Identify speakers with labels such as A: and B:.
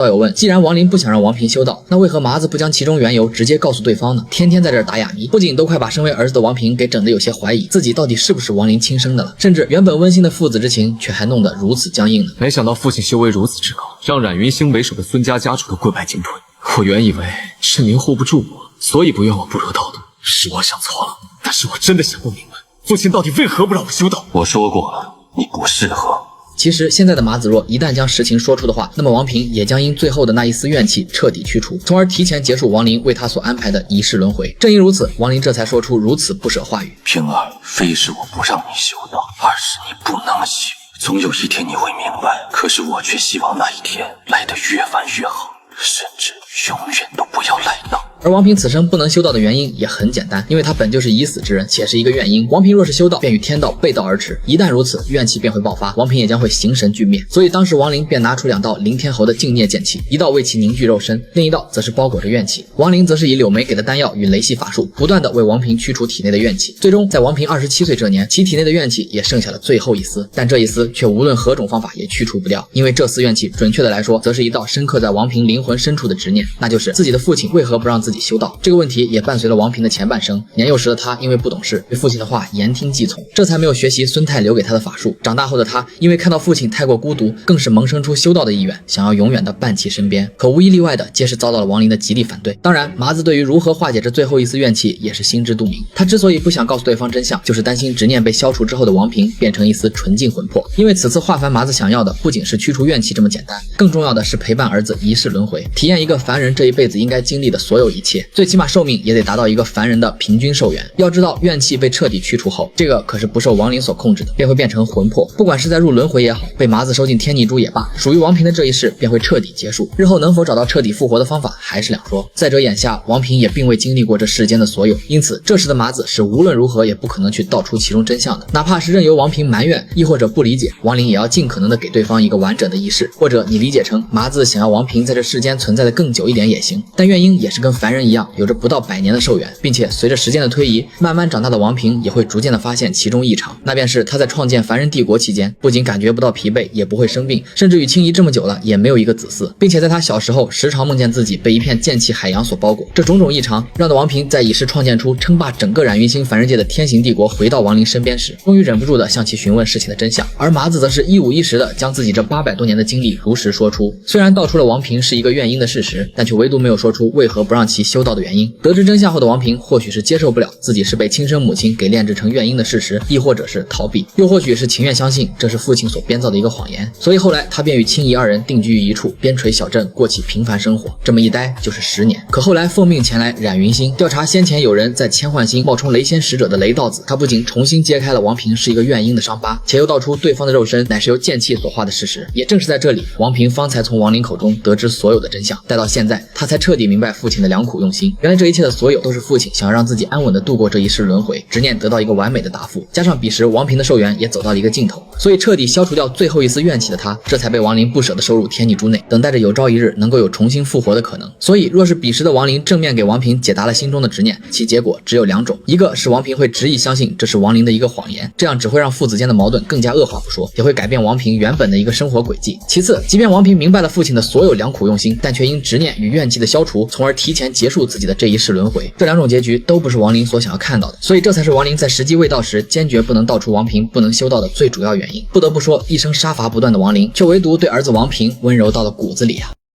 A: 道友问，既然王林不想让王平修道，那为何麻子不将其中缘由直接告诉对方呢？天天在这儿打哑谜，不仅都快把身为儿子的王平给整得有些怀疑自己到底是不是王林亲生的了，甚至原本温馨的父子之情却还弄得如此僵硬呢。
B: 没想到父亲修为如此之高，让冉云星为首的孙家家主都跪拜进退。我原以为是您护不住我，所以不愿我步入道路，是我想错了。但是我真的想不明白，父亲到底为何不让我修道？
C: 我说过了，你不适合。
A: 其实现在的马子若一旦将实情说出的话，那么王平也将因最后的那一丝怨气彻底驱除，从而提前结束王林为他所安排的一世轮回。正因如此，王林这才说出如此不舍话语。
C: 平儿，非是我不让你修道，而是你不能修。总有一天你会明白，可是我却希望那一天来得越晚越好，甚至永远都不要来到。
A: 而王平此生不能修道的原因也很简单，因为他本就是已死之人，且是一个怨婴。王平若是修道，便与天道背道而驰，一旦如此，怨气便会爆发，王平也将会形神俱灭。所以当时王林便拿出2道灵天侯的净孽剑气，一道为其凝聚肉身，另一道则是包裹着怨气。王林则是以柳梅给的丹药与雷系法术，不断的为王平驱除体内的怨气。最终在王平27岁这年，其体内的怨气也剩下了最后一丝，但这一丝却无论何种方法也驱除不掉，因为这丝怨气准确的来说，则是一道深刻在王平灵魂深处的执念，那就是自己的父亲为何不让自己修道。这个问题也伴随了王平的前半生。年幼时的他因为不懂事，对父亲的话言听计从，这才没有学习孙泰留给他的法术。长大后的他因为看到父亲太过孤独，更是萌生出修道的意愿，想要永远的伴其身边。可无一例外的皆是遭到了王林的极力反对。当然麻子对于如何化解这最后一丝怨气也是心知肚明，他之所以不想告诉对方真相，就是担心执念被消除之后的王平变成一丝纯净魂魄。因为此次化凡麻子想要的不仅是驱除怨气这么简单，更重要的是陪伴儿子一世轮回，体验一个凡人这一辈子应该经历的所有一切，最起码寿命也得达到一个凡人的平均寿元。要知道怨气被彻底驱除后，这个可是不受王林所控制的，便会变成魂魄，不管是在入轮回也好，被麻子收进天逆珠也罢，属于王平的这一世便会彻底结束，日后能否找到彻底复活的方法还是两说。再者眼下王平也并未经历过这世间的所有，因此这时的麻子是无论如何也不可能去道出其中真相的，哪怕是任由王平埋怨亦或者不理解，王林也要尽可能的给对方一个完整的仪式，或者你理解成麻子想要王平在这世间存在的更久一点也行。但怨婴也是跟凡人一样，有着不到100年的寿元，并且随着时间的推移，慢慢长大的王平也会逐渐的发现其中异常，那便是他在创建凡人帝国期间，不仅感觉不到疲惫，也不会生病，甚至与青怡这么久了也没有一个子嗣，并且在他小时候时常梦见自己被一片剑气海洋所包裹。这种种异常让的王平在已是创建出称霸整个冉云星凡人界的天行帝国回到王林身边时，终于忍不住的向其询问事情的真相。而麻子则是一五一十的将自己这800多年的经历如实说出，虽然道出了王平是一个怨婴的事实，但却唯独没有说出为何不让其修道的原因。得知真相后的王平或许是接受不了自己是被亲生母亲给炼制成怨婴的事实，亦或者是逃避，又或许是情愿相信这是父亲所编造的一个谎言，所以后来他便与青怡2人定居于一处边陲小镇，过起平凡生活。这么一待就是10年。可后来奉命前来冉云星调查先前有人在千幻星冒充雷仙使者的雷道子，他不仅重新揭开了王平是一个怨婴的伤疤，且又道出对方的肉身乃是由剑气所化的事实。也正是在这里，王平方才从王林口中得知所有的真相。待到现在，他才彻底明白父亲的良苦用心，原来这一切的所有都是父亲想要让自己安稳的度过这一世轮回，执念得到一个完美的答复，加上彼时王平的寿元也走到了一个尽头，所以彻底消除掉最后一丝怨气的他，这才被王林不舍的收入天逆珠内，等待着有朝一日能够有重新复活的可能。所以若是彼时的王林正面给王平解答了心中的执念，其结果只有2种，一个是王平会执意相信这是王林的一个谎言，这样只会让父子间的矛盾更加恶化不说，也会改变王平原本的一个生活轨迹。其次，即便王平明白了父亲的所有良苦用心，但却因执念与怨气的消除，从而提前结束自己的这一世轮回，这2种结局都不是王林所想要看到的。所以这才是王林在时机未到时坚决不能道出王平不能修道的最主要原因。不得不说，一生杀伐不断的王林，却唯独对儿子王平温柔到了骨子里啊。